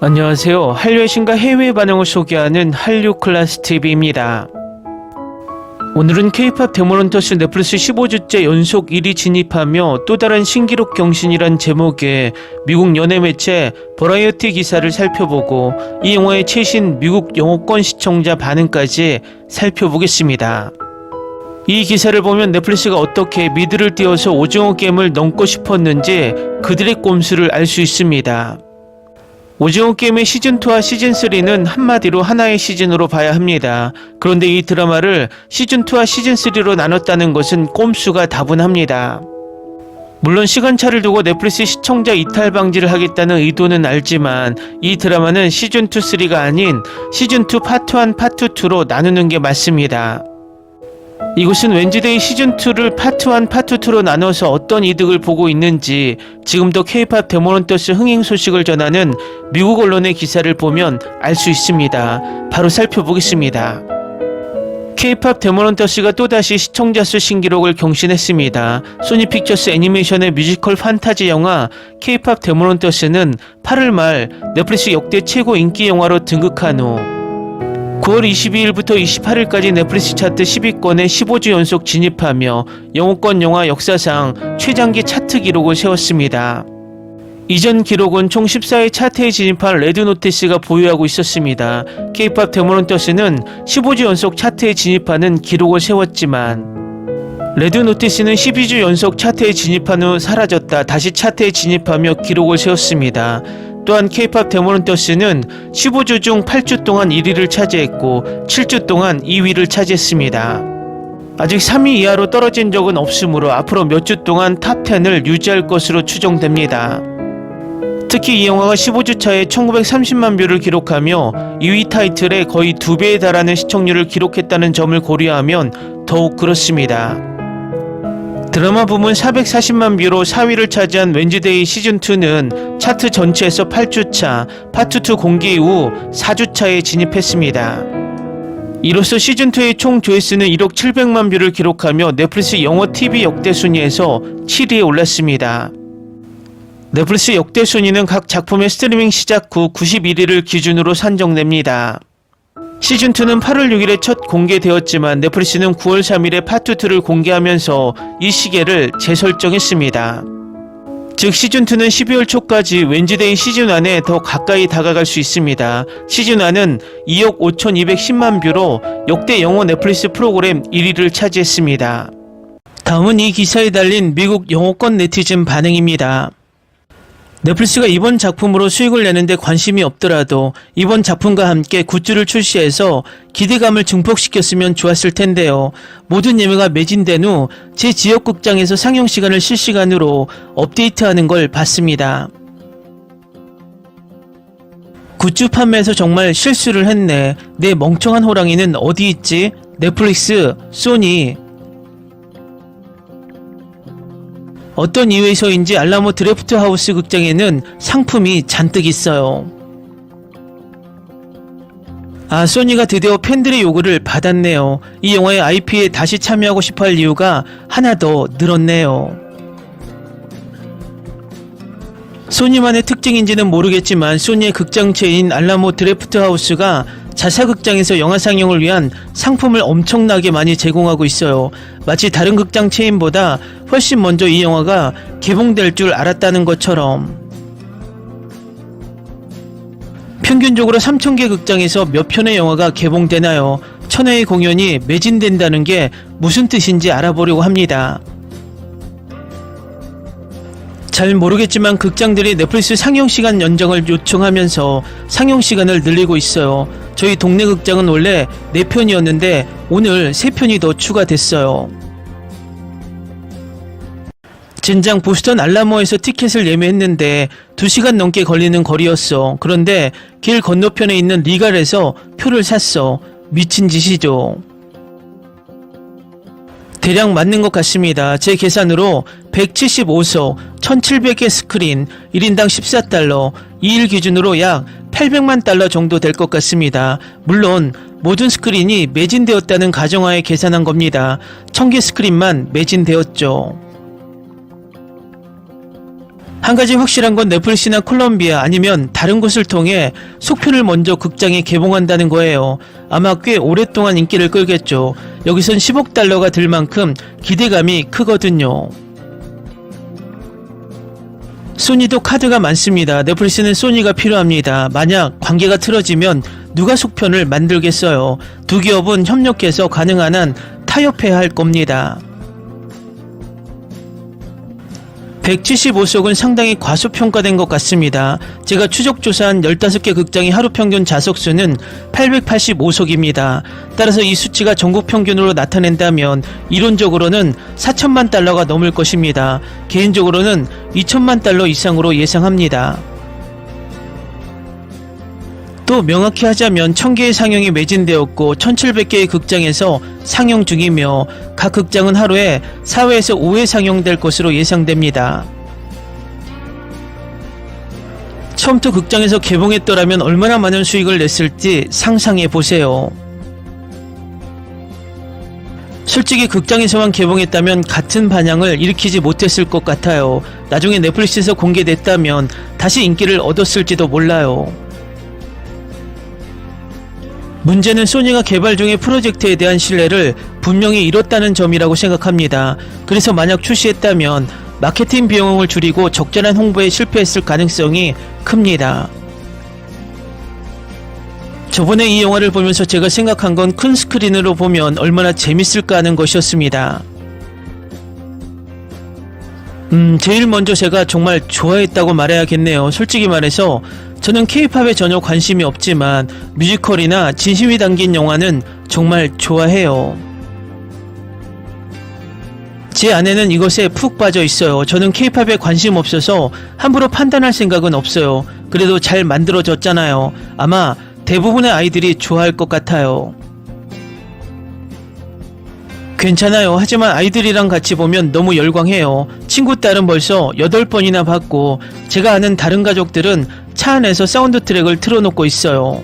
안녕하세요. 한류의 신과 해외 반응을 소개하는 한류클래스TV입니다. 오늘은 K-POP 데모넌터스 넷플릭스 15주째 연속 1위 진입하며 또 다른 신기록 경신이란 제목의 미국 연예 매체 버라이어티 기사를 살펴보고 이 영화의 최신 미국 영어권 시청자 반응까지 살펴보겠습니다. 이 기사를 보면 넷플릭스가 어떻게 미드를 띄워서 오징어 게임을 넘고 싶었는지 그들의 꼼수를 알 수 있습니다. 오징어 게임의 시즌2와 시즌3는 한마디로 하나의 시즌으로 봐야 합니다. 그런데 이 드라마를 시즌2와 시즌3로 나눴다는 것은 꼼수가 다분합니다. 물론 시간차를 두고 넷플릭스 시청자 이탈 방지를 하겠다는 의도는 알지만 이 드라마는 시즌2, 3가 아닌 시즌2 파트 1, 파트 2로 나누는 게 맞습니다. 이곳은 웬즈데이 시즌2를 파트 1, 파트 2로 나눠서 어떤 이득을 보고 있는지 지금도 K-POP 데모넌터스 흥행 소식을 전하는 미국 언론의 기사를 보면 알 수 있습니다. 바로 살펴보겠습니다. K-POP 데모넌터스가 또다시 시청자 수 신기록을 경신했습니다. 소니 픽처스 애니메이션의 뮤지컬 판타지 영화 K-POP 데모넌터스는 8월 말 넷플릭스 역대 최고 인기 영화로 등극한 후 9월 22일부터 28일까지 넷플릭스 차트 10위권에 15주 연속 진입하며 영어권 영화 역사상 최장기 차트 기록을 세웠습니다. 이전 기록은 총 14회 차트에 진입한 레드 노티스가 보유하고 있었습니다. K-POP 데모넌터스는 15주 연속 차트에 진입하는 기록을 세웠지만 레드 노티스는 12주 연속 차트에 진입한 후 사라졌다 다시 차트에 진입하며 기록을 세웠습니다. 또한 K-POP 데모넌터스는 15주 중 8주 동안 1위를 차지했고 7주 동안 2위를 차지했습니다. 아직 3위 이하로 떨어진 적은 없으므로 앞으로 몇 주 동안 탑10을 유지할 것으로 추정됩니다. 특히 이 영화가 15주 차에 1930만 뷰를 기록하며 2위 타이틀에 거의 2배에 달하는 시청률을 기록했다는 점을 고려하면 더욱 그렇습니다. 드라마 부문 440만 뷰로 4위를 차지한 웬즈데이 시즌2는 차트 전체에서 8주차, 파트2 공개 이후 4주차에 진입했습니다. 이로써 시즌2의 총 조회수는 1억 700만 뷰를 기록하며 넷플릭스 영어 TV 역대 순위에서 7위에 올랐습니다. 넷플릭스 역대 순위는 각 작품의 스트리밍 시작 후 91위를 기준으로 산정됩니다. 시즌2는 8월 6일에 첫 공개되었지만 넷플릭스는 9월 3일에 파트2를 공개하면서 이 시계를 재설정했습니다. 즉 시즌2는 12월 초까지 웬즈데이 시즌1에 더 가까이 다가갈 수 있습니다. 시즌1은 2억 5210만 뷰로 역대 영어 넷플릭스 프로그램 1위를 차지했습니다. 다음은 이 기사에 달린 미국 영어권 네티즌 반응입니다. 넷플릭스가 이번 작품으로 수익을 내는데 관심이 없더라도 이번 작품과 함께 굿즈를 출시해서 기대감을 증폭시켰으면 좋았을 텐데요. 모든 예매가 매진된 후 제 지역 극장에서 상영 시간을 실시간으로 업데이트하는 걸 봤습니다. 굿즈 판매에서 정말 실수를 했네. 내 멍청한 호랑이는 어디 있지? 넷플릭스, 소니. 어떤 이유에서인지 알라모 드래프트 하우스 극장에는 상품이 잔뜩 있어요. 소니가 드디어 팬들의 요구를 받았네요. 이 영화의 IP에 다시 참여하고 싶어할 이유가 하나 더 늘었네요. 소니만의 특징인지는 모르겠지만 소니의 극장체인 알라모 드래프트 하우스가 자사극장에서 영화 상영을 위한 상품을 엄청나게 많이 제공하고 있어요. 마치 다른 극장 체인보다 훨씬 먼저 이 영화가 개봉될 줄 알았다는 것처럼. 평균적으로 3000개 극장에서 몇 편의 영화가 개봉되나요? 1000회의 공연이 매진된다는 게 무슨 뜻인지 알아보려고 합니다. 잘 모르겠지만 극장들이 넷플릭스 상영시간 연장을 요청하면서 상영시간을 늘리고 있어요. 저희 동네 극장은 원래 4편이었는데 오늘 3편이 더 추가됐어요. 젠장 보스턴 알라모에서 티켓을 예매했는데 2시간 넘게 걸리는 거리였어. 그런데 길 건너편에 있는 리갈에서 표를 샀어. 미친 짓이죠. 대략 맞는 것 같습니다. 제 계산으로 175석, 1700개 스크린, 1인당 14달러, 2일 기준으로 약 800만 달러 정도 될 것 같습니다. 물론 모든 스크린이 매진되었다는 가정하에 계산한 겁니다. 1000개 스크린만 매진되었죠. 한 가지 확실한 건 넷플릭스나 콜롬비아 아니면 다른 곳을 통해 속편을 먼저 극장에 개봉한다는 거예요. 아마 꽤 오랫동안 인기를 끌겠죠. 여기선 10억 달러가 들 만큼 기대감이 크거든요. 소니도 카드가 많습니다. 넷플릭스는 소니가 필요합니다. 만약 관계가 틀어지면 누가 속편을 만들겠어요. 두 기업은 협력해서 가능한 한 타협해야 할 겁니다. 175석은 상당히 과소평가된 것 같습니다. 제가 추적조사한 15개 극장의 하루 평균 좌석수는 885석입니다. 따라서 이 수치가 전국 평균으로 나타낸다면 이론적으로는 4천만 달러가 넘을 것입니다. 개인적으로는 2천만 달러 이상으로 예상합니다. 또 명확히 하자면 1000개의 상영이 매진되었고 1700개의 극장에서 상영 중이며 각 극장은 하루에 4회에서 5회 상영될 것으로 예상됩니다. 처음부터 극장에서 개봉했더라면 얼마나 많은 수익을 냈을지 상상해보세요. 솔직히 극장에서만 개봉했다면 같은 반향을 일으키지 못했을 것 같아요. 나중에 넷플릭스에서 공개됐다면 다시 인기를 얻었을지도 몰라요. 문제는 소니가 개발 중의 프로젝트에 대한 신뢰를 분명히 잃었다는 점이라고 생각합니다. 그래서 만약 출시했다면 마케팅 비용을 줄이고 적절한 홍보에 실패했을 가능성이 큽니다. 저번에 이 영화를 보면서 제가 생각한 건 큰 스크린으로 보면 얼마나 재밌을까 하는 것이었습니다. 제일 먼저 제가 정말 좋아했다고 말해야겠네요. 솔직히 말해서 저는 K-팝에 전혀 관심이 없지만 뮤지컬이나 진심이 담긴 영화는 정말 좋아해요. 제 아내는 이것에 푹 빠져 있어요. 저는 K-팝에 관심 없어서 함부로 판단할 생각은 없어요. 그래도 잘 만들어졌잖아요. 아마 대부분의 아이들이 좋아할 것 같아요. 괜찮아요. 하지만 아이들이랑 같이 보면 너무 열광해요. 친구 딸은 벌써 8번이나 봤고 제가 아는 다른 가족들은 차 안에서 사운드 트랙을 틀어놓고 있어요.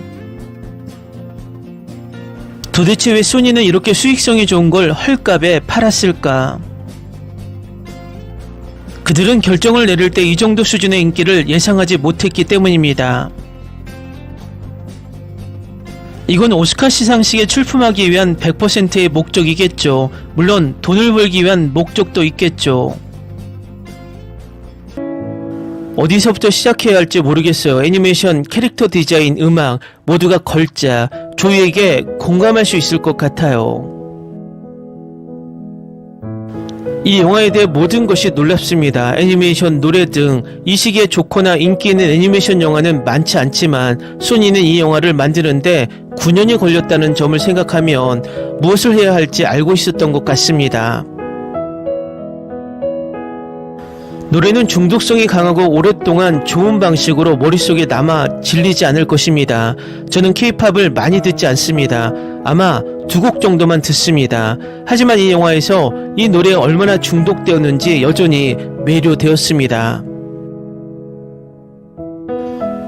도대체 왜 소니는 이렇게 수익성이 좋은 걸 헐값에 팔았을까? 그들은 결정을 내릴 때 이 정도 수준의 인기를 예상하지 못했기 때문입니다. 이건 오스카 시상식에 출품하기 위한 100%의 목적이겠죠. 물론 돈을 벌기 위한 목적도 있겠죠. 어디서부터 시작해야 할지 모르겠어요. 애니메이션, 캐릭터 디자인, 음악 모두가 걸작, 조이에게 공감할 수 있을 것 같아요. 이 영화에 대해 모든 것이 놀랍습니다. 애니메이션, 노래 등 이 시기에 좋거나 인기 있는 애니메이션 영화는 많지 않지만 소니는 이 영화를 만드는데 9년이 걸렸다는 점을 생각하면 무엇을 해야 할지 알고 있었던 것 같습니다. 노래는 중독성이 강하고 오랫동안 좋은 방식으로 머릿속에 남아 질리지 않을 것입니다. 저는 K-팝을 많이 듣지 않습니다. 아마 2곡 정도만 듣습니다. 하지만 이 영화에서 이 노래에 얼마나 중독되었는지 여전히 매료되었습니다.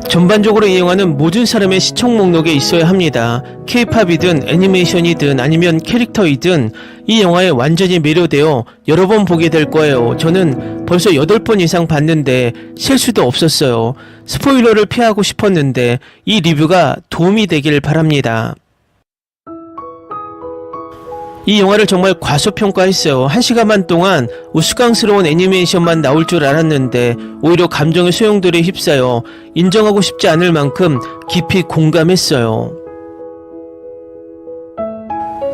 전반적으로 이 영화는 모든 사람의 시청 목록에 있어야 합니다. K-팝이든 애니메이션이든 아니면 캐릭터이든 이 영화에 완전히 매료되어 여러 번 보게 될 거예요. 저는 벌써 8번 이상 봤는데 셀 수도 없었어요. 스포일러를 피하고 싶었는데 이 리뷰가 도움이 되길 바랍니다. 이 영화를 정말 과소평가했어요. 1시간만 동안 우스꽝스러운 애니메이션만 나올 줄 알았는데 오히려 감정의 소용돌이에 휩싸여 인정하고 싶지 않을 만큼 깊이 공감했어요.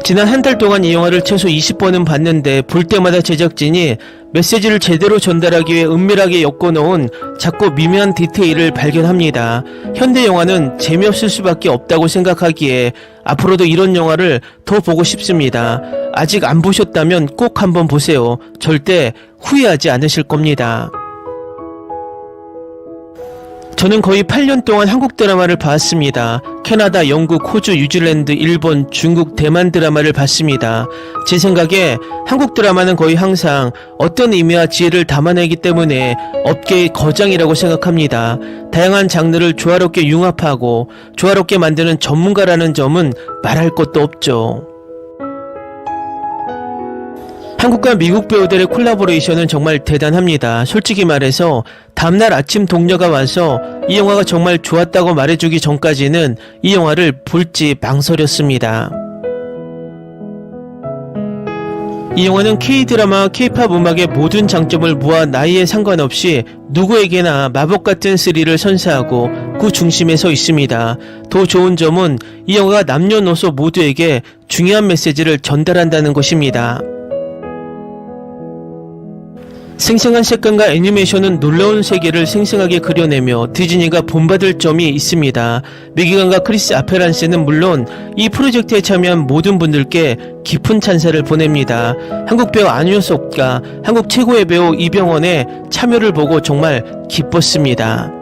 지난 한 달 동안 이 영화를 최소 20번은 봤는데 볼 때마다 제작진이 메시지를 제대로 전달하기 위해 은밀하게 엮어놓은 작고 미묘한 디테일을 발견합니다. 현대 영화는 재미없을 수밖에 없다고 생각하기에 앞으로도 이런 영화를 더 보고 싶습니다. 아직 안 보셨다면 꼭 한번 보세요. 절대 후회하지 않으실 겁니다. 저는 거의 8년 동안 한국 드라마를 봤습니다. 캐나다, 영국, 호주, 뉴질랜드, 일본, 중국, 대만 드라마를 봤습니다. 제 생각에 한국 드라마는 거의 항상 어떤 의미와 지혜를 담아내기 때문에 업계의 거장이라고 생각합니다. 다양한 장르를 조화롭게 융합하고 조화롭게 만드는 전문가라는 점은 말할 것도 없죠. 한국과 미국 배우들의 콜라보레이션은 정말 대단합니다. 솔직히 말해서 다음날 아침 동료가 와서 이 영화가 정말 좋았다고 말해주기 전까지는 이 영화를 볼지 망설였습니다. 이 영화는 K-드라마와 K-팝 음악의 모든 장점을 모아 나이에 상관없이 누구에게나 마법 같은 스릴을 선사하고 그 중심에 서 있습니다. 더 좋은 점은 이 영화가 남녀노소 모두에게 중요한 메시지를 전달한다는 것입니다. 생생한 색감과 애니메이션은 놀라운 세계를 생생하게 그려내며 디즈니가 본받을 점이 있습니다. 미기관과 크리스 아페란스는 물론 이 프로젝트에 참여한 모든 분들께 깊은 찬사를 보냅니다. 한국 배우 안효석과 한국 최고의 배우 이병헌의 참여를 보고 정말 기뻤습니다.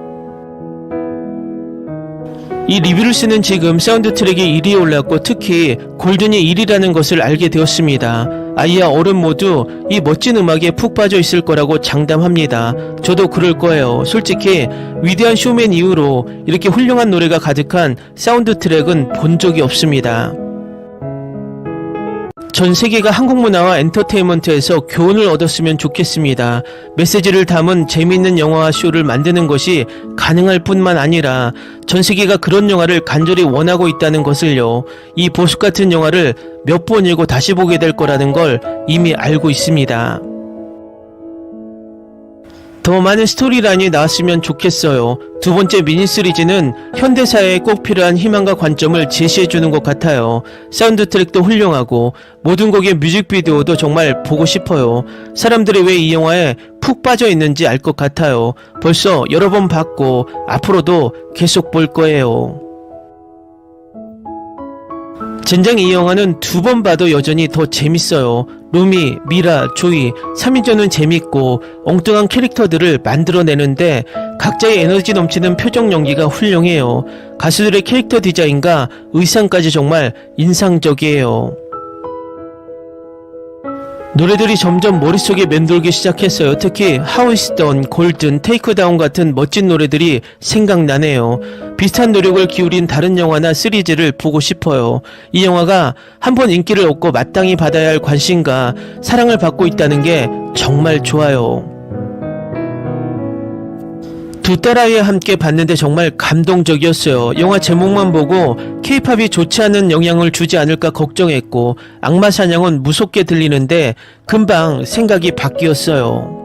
이 리뷰를 쓰는 지금 사운드 트랙이 1위에 올랐고 특히 골든이 1위라는 것을 알게 되었습니다. 아이와 어른 모두 이 멋진 음악에 푹 빠져 있을 거라고 장담합니다. 저도 그럴 거예요. 솔직히 위대한 쇼맨 이후로 이렇게 훌륭한 노래가 가득한 사운드 트랙은 본 적이 없습니다. 전 세계가 한국 문화와 엔터테인먼트에서 교훈을 얻었으면 좋겠습니다. 메시지를 담은 재미있는 영화와 쇼를 만드는 것이 가능할 뿐만 아니라 전 세계가 그런 영화를 간절히 원하고 있다는 것을요. 이 보석 같은 영화를 몇 번이고 다시 보게 될 거라는 걸 이미 알고 있습니다. 더 많은 스토리라인이 나왔으면 좋겠어요. 두 번째 미니 시리즈는 현대사회에 꼭 필요한 희망과 관점을 제시해주는 것 같아요. 사운드 트랙도 훌륭하고 모든 곡의 뮤직비디오도 정말 보고 싶어요. 사람들이 왜 이 영화에 푹 빠져 있는지 알 것 같아요. 벌써 여러 번 봤고 앞으로도 계속 볼 거예요. 젠장 이 영화는 두 번 봐도 여전히 더 재밌어요. 루미, 미라, 조이, 3인조는 재밌고 엉뚱한 캐릭터들을 만들어내는데 각자의 에너지 넘치는 표정 연기가 훌륭해요. 가수들의 캐릭터 디자인과 의상까지 정말 인상적이에요. 노래들이 점점 머릿속에 맴돌기 시작했어요. 특히 How It's Done, 골든, 테이크 다운 같은 멋진 노래들이 생각나네요. 비슷한 노력을 기울인 다른 영화나 시리즈를 보고 싶어요. 이 영화가 한번 인기를 얻고 마땅히 받아야 할 관심과 사랑을 받고 있다는 게 정말 좋아요. 두 딸아이와 함께 봤는데 정말 감동적이었어요. 영화 제목만 보고 K-팝이 좋지 않은 영향을 주지 않을까 걱정했고 악마 사냥은 무섭게 들리는데 금방 생각이 바뀌었어요.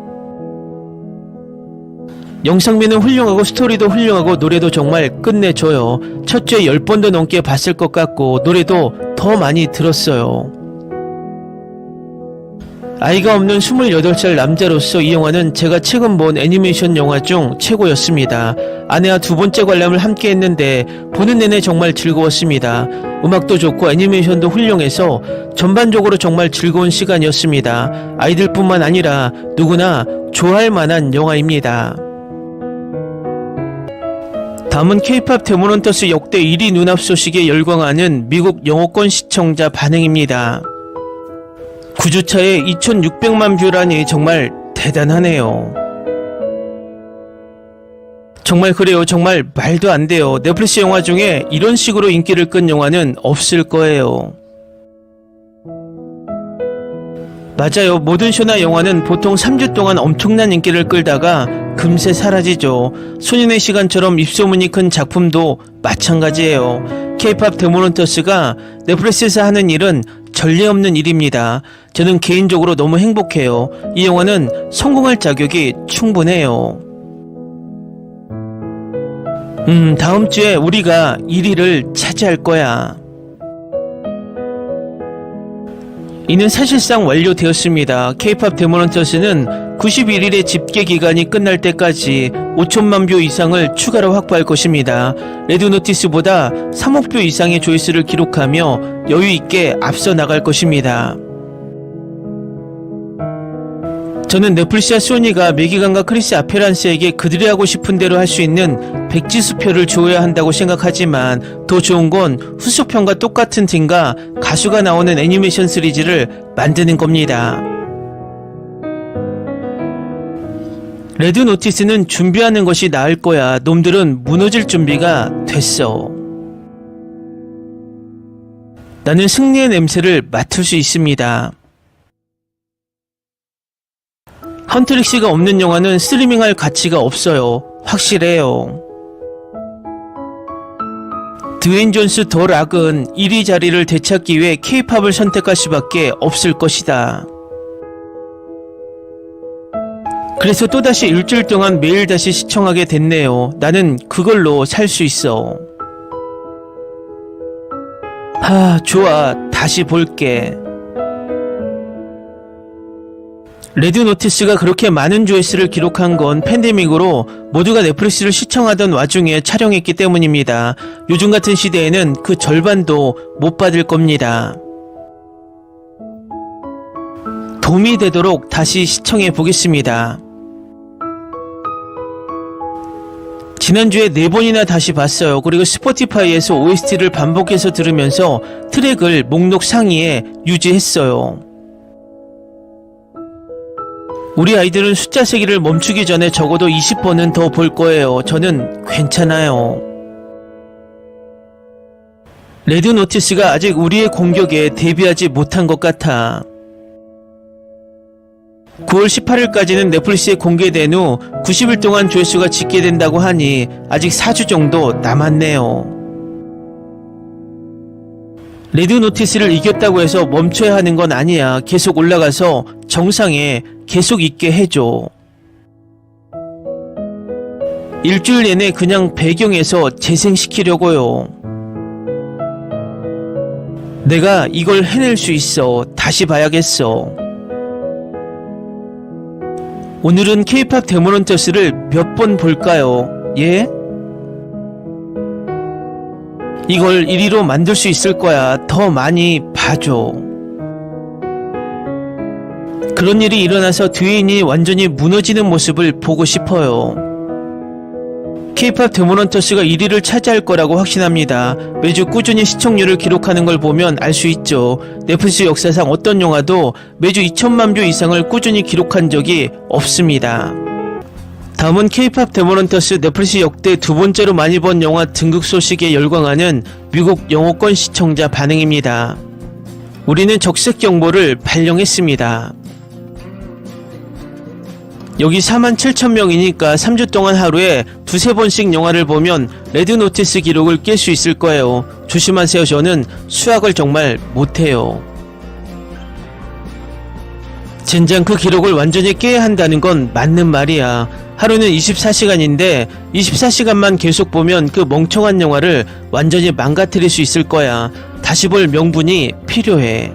영상미는 훌륭하고 스토리도 훌륭하고 노래도 정말 끝내줘요. 첫 주에 10번도 넘게 봤을 것 같고 노래도 더 많이 들었어요. 아이가 없는 28살 남자로서 이 영화는 제가 최근 본 애니메이션 영화 중 최고였습니다. 아내와 두 번째 관람을 함께 했는데 보는 내내 정말 즐거웠습니다. 음악도 좋고 애니메이션도 훌륭해서 전반적으로 정말 즐거운 시간이었습니다. 아이들뿐만 아니라 누구나 좋아할 만한 영화입니다. 다음은 K-팝 데모넌터스 역대 1위 눈앞 소식에 열광하는 미국 영어권 시청자 반응입니다. 9주차에 2600만 뷰라니 정말 대단하네요. 정말 그래요. 정말 말도 안 돼요. 넷플릭스 영화 중에 이런 식으로 인기를 끈 영화는 없을 거예요. 맞아요. 모든 쇼나 영화는 보통 3주 동안 엄청난 인기를 끌다가 금세 사라지죠. 소년의 시간처럼 입소문이 큰 작품도 마찬가지예요. K-팝 데모넌터스가 넷플릭스에서 하는 일은 전례 없는 일입니다. 저는 개인적으로 너무 행복해요. 이 영화는 성공할 자격이 충분해요. 다음 주에 우리가 1위를 차지할 거야. 이는 사실상 완료되었습니다. K-팝 데모넌터스는 91일의 집계 기간이 끝날 때까지 5천만 뷰 이상을 추가로 확보할 것입니다. 레드 노티스보다 3억 뷰 이상의 조회수를 기록하며 여유있게 앞서 나갈 것입니다. 저는 넷플릭스와 소니가 매기관과 크리스 아페란스에게 그들이 하고 싶은 대로 할 수 있는 백지수표를 줘야 한다고 생각하지만 더 좋은 건 후속편과 똑같은 팀과 가수가 나오는 애니메이션 시리즈를 만드는 겁니다. 레드 노티스는 준비하는 것이 나을 거야. 놈들은 무너질 준비가 됐어. 나는 승리의 냄새를 맡을 수 있습니다. 헌트릭스가 없는 영화는 스트리밍할 가치가 없어요. 확실해요. 드웨인 존스 더 락은 1위 자리를 되찾기 위해 K-팝을 선택할 수밖에 없을 것이다. 그래서 또다시 일주일 동안 매일 다시 시청하게 됐네요. 나는 그걸로 살 수 있어. 좋아. 다시 볼게. 레드 노티스가 그렇게 많은 조회수를 기록한 건 팬데믹으로 모두가 넷플릭스를 시청하던 와중에 촬영했기 때문입니다. 요즘 같은 시대에는 그 절반도 못 받을 겁니다. 도움이 되도록 다시 시청해 보겠습니다. 지난주에 4번이나 다시 봤어요. 그리고 스포티파이에서 OST를 반복해서 들으면서 트랙을 목록 상위에 유지했어요. 우리 아이들은 숫자 세기를 멈추기 전에 적어도 20번은 더 볼 거예요. 저는 괜찮아요. 레드 노티스가 아직 우리의 공격에 대비하지 못한 것 같아. 9월 18일까지는 넷플릭스에 공개된 후 90일 동안 조회수가 집계된다고 하니 아직 4주 정도 남았네요. 레드 노티스를 이겼다고 해서 멈춰야 하는 건 아니야. 계속 올라가서 정상에 계속 있게 해줘. 일주일 내내 그냥 배경에서 재생시키려고요. 내가 이걸 해낼 수 있어. 다시 봐야겠어. 오늘은 K-팝 데모넌터스를 몇 번 볼까요? 예? 이걸 1위로 만들 수 있을 거야. 더 많이 봐줘. 그런 일이 일어나서 드웨인이 완전히 무너지는 모습을 보고 싶어요. K-팝 데모넌터스가 1위를 차지할 거라고 확신합니다. 매주 꾸준히 시청률을 기록하는 걸 보면 알 수 있죠. 넷플릭스 역사상 어떤 영화도 매주 2천만 뷰 이상을 꾸준히 기록한 적이 없습니다. 다음은 K-팝 데모넌터스 넷플릭스 역대 두 번째로 많이 본 영화 등극 소식에 열광하는 미국 영어권 시청자 반응입니다. 우리는 적색 경보를 발령했습니다. 여기 47,000명이니까 3주 동안 하루에 두세 번씩 영화를 보면 레드 노티스 기록을 깰 수 있을 거예요. 조심하세요. 저는 수학을 정말 못해요. 젠장 그 기록을 완전히 깨야 한다는 건 맞는 말이야. 하루는 24시간인데 24시간만 계속 보면 그 멍청한 영화를 완전히 망가뜨릴 수 있을 거야. 다시 볼 명분이 필요해.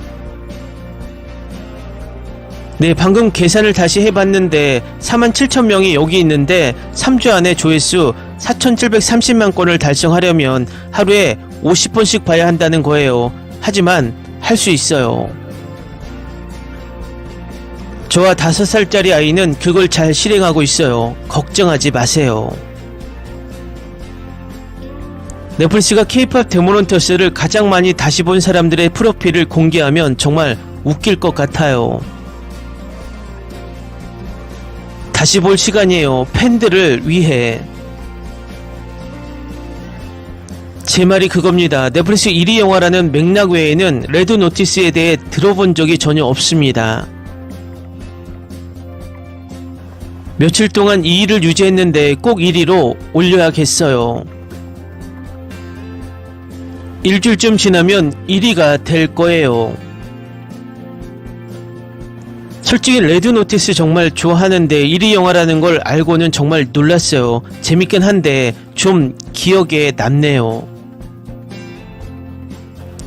네, 방금 계산을 다시 해봤는데 47,000명이 여기 있는데 3주 안에 조회수 4,730만 건을 달성하려면 하루에 50번씩 봐야 한다는 거예요. 하지만 할 수 있어요. 저와 5살짜리 아이는 그걸 잘 실행하고 있어요. 걱정하지 마세요. 넷플릭스가 K-팝 데모넌터스를 가장 많이 다시 본 사람들의 프로필을 공개하면 정말 웃길 것 같아요. 다시 볼 시간이에요. 팬들을 위해. 제 말이 그겁니다. 넷플릭스 1위 영화라는 맥락 외에는 레드 노티스에 대해 들어본 적이 전혀 없습니다. 며칠 동안 2위를 유지했는데 꼭 1위로 올려야겠어요. 일주일쯤 지나면 1위가 될 거예요. 솔직히 레드 노티스 정말 좋아하는데 1위 영화라는 걸 알고는 정말 놀랐어요. 재밌긴 한데 좀 기억에 남네요.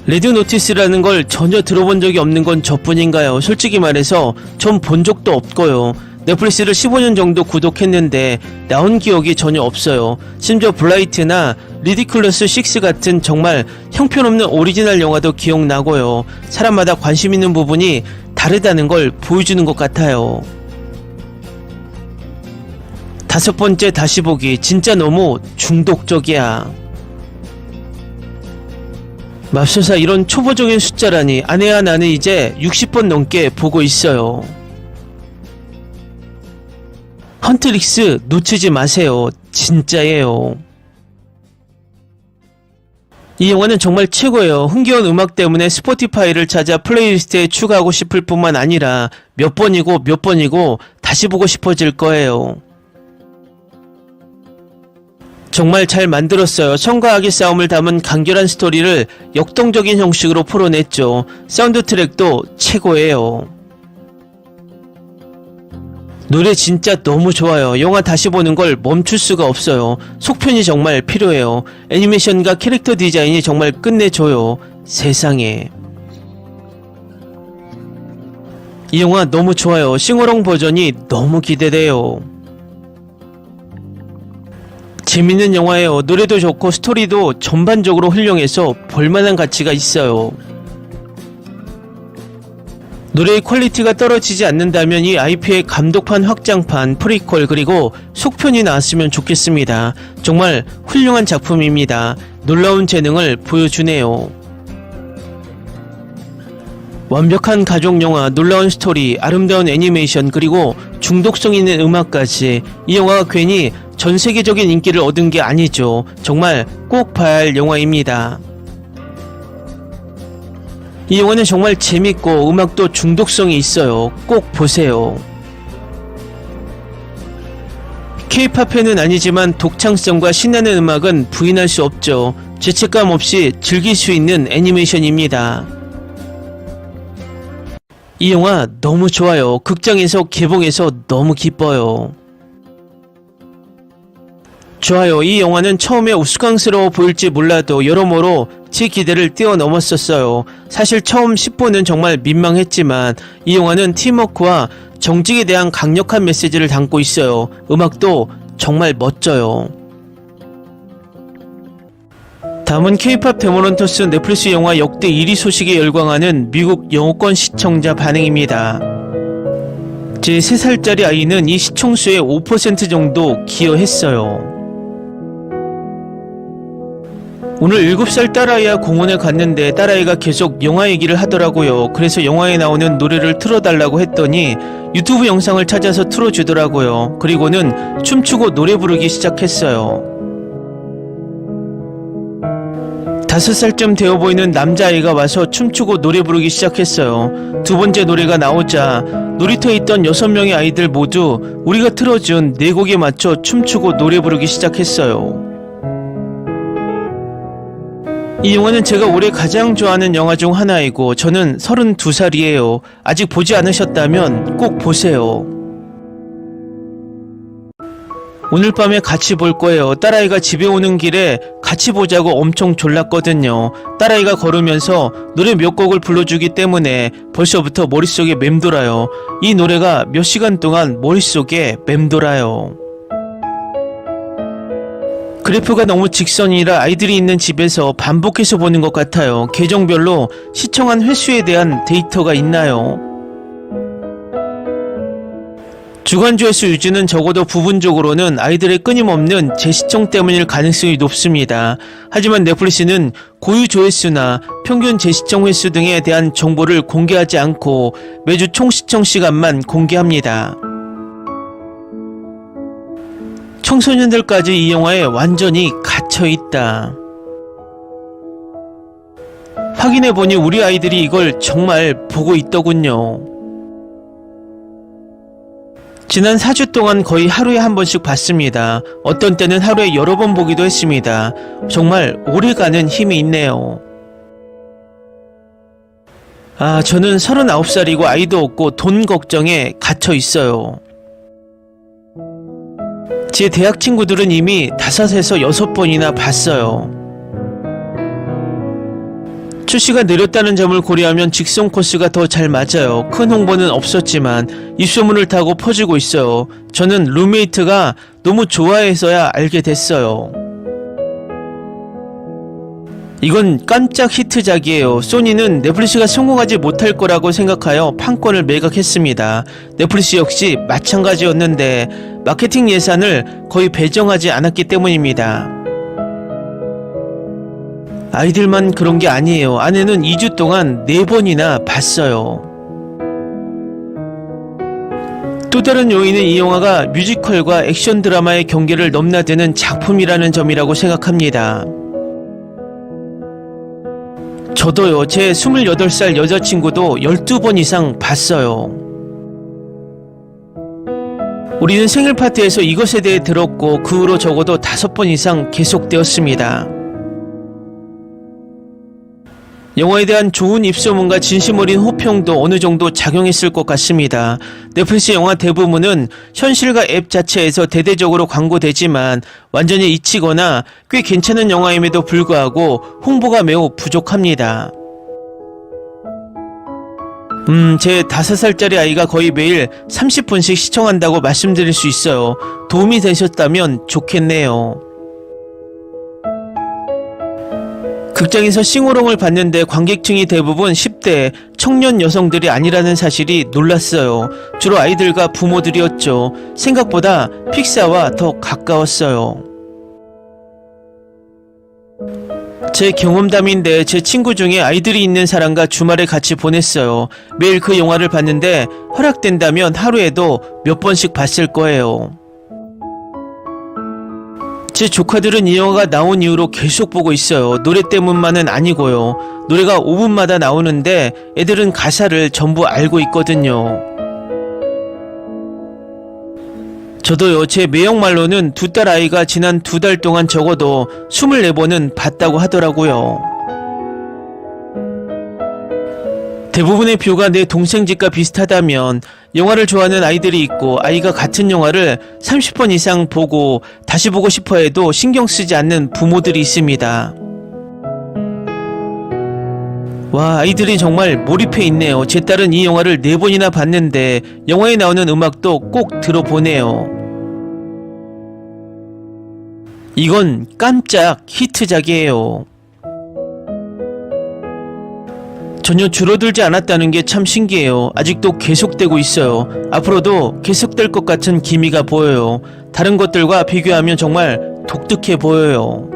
레드 노티스라는 걸 전혀 들어본 적이 없는 건 저뿐인가요? 솔직히 말해서 전 본 적도 없고요. 넷플릭스를 15년 정도 구독했는데 나온 기억이 전혀 없어요. 심지어 블라이트나 리디클러스 6 같은 정말 형편없는 오리지널 영화도 기억나고요. 사람마다 관심 있는 부분이 다르다는 걸 보여주는 것 같아요. 5번째 다시 보기 진짜 너무 중독적이야. 맙소사 이런 초보적인 숫자라니. 아내와 나는 이제 60번 넘게 보고 있어요. 헌트릭스 놓치지 마세요. 진짜예요. 이 영화는 정말 최고예요. 흥겨운 음악 때문에 스포티파이를 찾아 플레이리스트에 추가하고 싶을 뿐만 아니라 몇 번이고 다시 보고 싶어질 거예요. 정말 잘 만들었어요. 성과 악의 싸움을 담은 간결한 스토리를 역동적인 형식으로 풀어냈죠. 사운드 트랙도 최고예요. 노래 진짜 너무 좋아요. 영화 다시 보는 걸 멈출 수가 없어요. 속편이 정말 필요해요. 애니메이션과 캐릭터 디자인이 정말 끝내줘요. 세상에. 이 영화 너무 좋아요. 싱어롱 버전이 너무 기대돼요. 재밌는 영화예요. 노래도 좋고 스토리도 전반적으로 훌륭해서 볼만한 가치가 있어요. 노래의 퀄리티가 떨어지지 않는다면 이 IP의 감독판, 확장판, 프리퀄 그리고 속편이 나왔으면 좋겠습니다. 정말 훌륭한 작품입니다. 놀라운 재능을 보여주네요. 완벽한 가족 영화, 놀라운 스토리, 아름다운 애니메이션 그리고 중독성 있는 음악까지 이 영화가 괜히 전 세계적인 인기를 얻은 게 아니죠. 정말 꼭 봐야 할 영화입니다. 이 영화는 정말 재밌고 음악도 중독성이 있어요. 꼭 보세요. K-팝 팬은 아니지만 독창성과 신나는 음악은 부인할 수 없죠. 죄책감 없이 즐길 수 있는 애니메이션입니다. 이 영화 너무 좋아요. 극장에서 개봉해서 너무 기뻐요. 좋아요. 이 영화는 처음에 우스꽝스러워 보일지 몰라도 여러모로 제 기대를 뛰어넘었었어요. 사실 처음 10부는 정말 민망했지만 이 영화는 팀워크와 정직에 대한 강력한 메시지를 담고 있어요. 음악도 정말 멋져요. 다음은 K-팝 데모넌터스 넷플릭스 영화 역대 1위 소식에 열광하는 미국 영어권 시청자 반응입니다. 제 3살짜리 아이는 이 시청수의 5% 정도 기여했어요. 오늘 7살 딸아이와 공원에 갔는데 딸아이가 계속 영화 얘기를 하더라고요. 그래서 영화에 나오는 노래를 틀어달라고 했더니 유튜브 영상을 찾아서 틀어주더라고요. 그리고는 춤추고 노래 부르기 시작했어요. 5살쯤 되어 보이는 남자아이가 와서 춤추고 노래 부르기 시작했어요. 두 번째 노래가 나오자 놀이터에 있던 6명의 아이들 모두 우리가 틀어준 4곡에 맞춰 춤추고 노래 부르기 시작했어요. 이 영화는 제가 올해 가장 좋아하는 영화 중 하나이고 저는 32살이에요. 아직 보지 않으셨다면 꼭 보세요. 오늘 밤에 같이 볼 거예요. 딸아이가 집에 오는 길에 같이 보자고 엄청 졸랐거든요. 딸아이가 걸으면서 노래 몇 곡을 불러주기 때문에 벌써부터 머릿속에 맴돌아요. 이 노래가 몇 시간 동안 머릿속에 맴돌아요. 그래프가 너무 직선이라 아이들이 있는 집에서 반복해서 보는 것 같아요. 계정별로 시청한 횟수에 대한 데이터가 있나요? 주간 조회수 유지는 적어도 부분적으로는 아이들의 끊임없는 재시청 때문일 가능성이 높습니다. 하지만 넷플릭스는 고유 조회수나 평균 재시청 횟수 등에 대한 정보를 공개하지 않고 매주 총 시청 시간만 공개합니다. 청소년들까지 이 영화에 완전히 갇혀있다. 확인해보니 우리 아이들이 이걸 정말 보고 있더군요. 지난 4주 동안 거의 하루에 한 번씩 봤습니다. 어떤 때는 하루에 여러 번 보기도 했습니다. 정말 오래가는 힘이 있네요. 저는 39살이고 아이도 없고 돈 걱정에 갇혀 있어요. 제 대학 친구들은 이미 5에서 6번이나 봤어요. 출시가 느렸다는 점을 고려하면 직송 코스가 더 잘 맞아요. 큰 홍보는 없었지만 입소문을 타고 퍼지고 있어요. 저는 룸메이트가 너무 좋아해서야 알게 됐어요. 이건 깜짝 히트작이에요. 소니는 넷플릭스가 성공하지 못할 거라고 생각하여 판권을 매각했습니다. 넷플릭스 역시 마찬가지였는데 마케팅 예산을 거의 배정하지 않았기 때문입니다. 아이들만 그런 게 아니에요. 아내는 2주 동안 4번이나 봤어요. 또 다른 요인은 이 영화가 뮤지컬과 액션 드라마의 경계를 넘나드는 작품이라는 점이라고 생각합니다. 저도요. 제 28살 여자친구도 12번 이상 봤어요. 우리는 생일 파티에서 이것에 대해 들었고 그 후로 적어도 5번 이상 계속되었습니다. 영화에 대한 좋은 입소문과 진심 어린 호평도 어느 정도 작용했을 것 같습니다. 넷플릭스 영화 대부분은 현실과 앱 자체에서 대대적으로 광고되지만 완전히 잊히거나 꽤 괜찮은 영화임에도 불구하고 홍보가 매우 부족합니다. 제 5살짜리 아이가 거의 매일 30분씩 시청한다고 말씀드릴 수 있어요. 도움이 되셨다면 좋겠네요. 극장에서 싱오롱을 봤는데 관객층이 대부분 10대 청년 여성들이 아니라는 사실이 놀랐어요. 주로 아이들과 부모들이었죠. 생각보다 픽사와 더 가까웠어요. 제 경험담인데 제 친구 중에 아이들이 있는 사람과 주말에 같이 보냈어요. 매일 그 영화를 봤는데 허락된다면 하루에도 몇 번씩 봤을 거예요. 제 조카들은 이 영화가 나온 이후로 계속 보고 있어요. 노래 때문만은 아니고요. 노래가 5분마다 나오는데 애들은 가사를 전부 알고 있거든요. 저도요. 제 매형말로는 2딸 아이가 지난 2달 동안 적어도 24번은 봤다고 하더라고요. 대부분의 뷰가 내 동생 집과 비슷하다면 영화를 좋아하는 아이들이 있고 아이가 같은 영화를 30번 이상 보고 다시 보고 싶어 해도 신경 쓰지 않는 부모들이 있습니다. 와, 아이들이 정말 몰입해 있네요. 제 딸은 이 영화를 4번이나 봤는데 영화에 나오는 음악도 꼭 들어보네요. 이건 깜짝 히트작이에요. 전혀 줄어들지 않았다는 게 참 신기해요. 아직도 계속되고 있어요. 앞으로도 계속될 것 같은 기미가 보여요. 다른 것들과 비교하면 정말 독특해 보여요.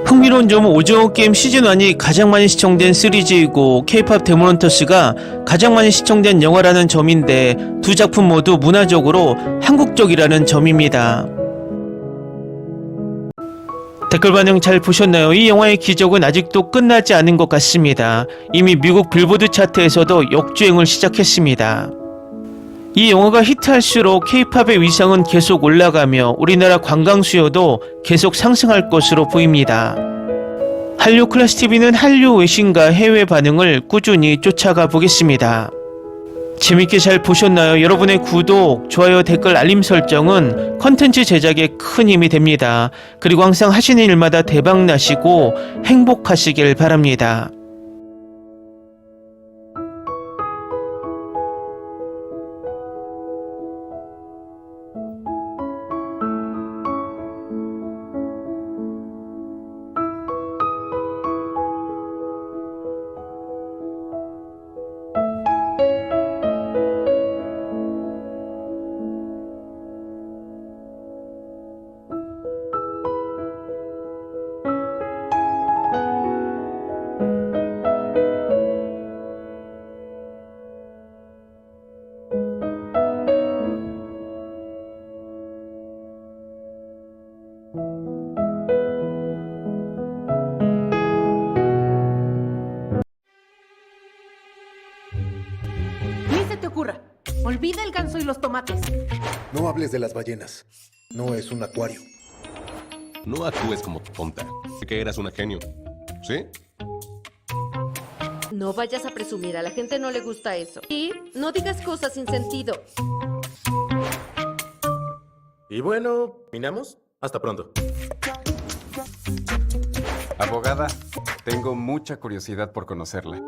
흥미로운 점은 오징어 게임 시즌1이 가장 많이 시청된 시리즈이고 K-POP 데모넌터스가 가장 많이 시청된 영화라는 점인데 두 작품 모두 문화적으로 한국적이라는 점입니다. 댓글 반응 잘 보셨나요? 이 영화의 기적은 아직도 끝나지 않은 것 같습니다. 이미 미국 빌보드 차트에서도 역주행을 시작했습니다. 이 영화가 히트할수록 K-POP의 위상은 계속 올라가며 우리나라 관광 수요도 계속 상승할 것으로 보입니다. 한류 클래스 TV는 한류 외신과 해외 반응을 꾸준히 쫓아가 보겠습니다. 재밌게 잘 보셨나요? 여러분의 구독, 좋아요, 댓글, 알림 설정은 컨텐츠 제작에 큰 힘이 됩니다. 그리고 항상 하시는 일마다 대박 나시고 행복하시길 바랍니다. Ni se te ocurra. Olvida el ganso y los tomates. No hables de las ballenas. No es un acuario. No actúes como tonta. Sé que eras una genio. ¿Sí? No vayas a presumir, a la gente no le gusta eso. Y no digas cosas sin sentido. Y bueno, ¿minamos? Hasta pronto. Abogada, tengo mucha curiosidad por conocerla.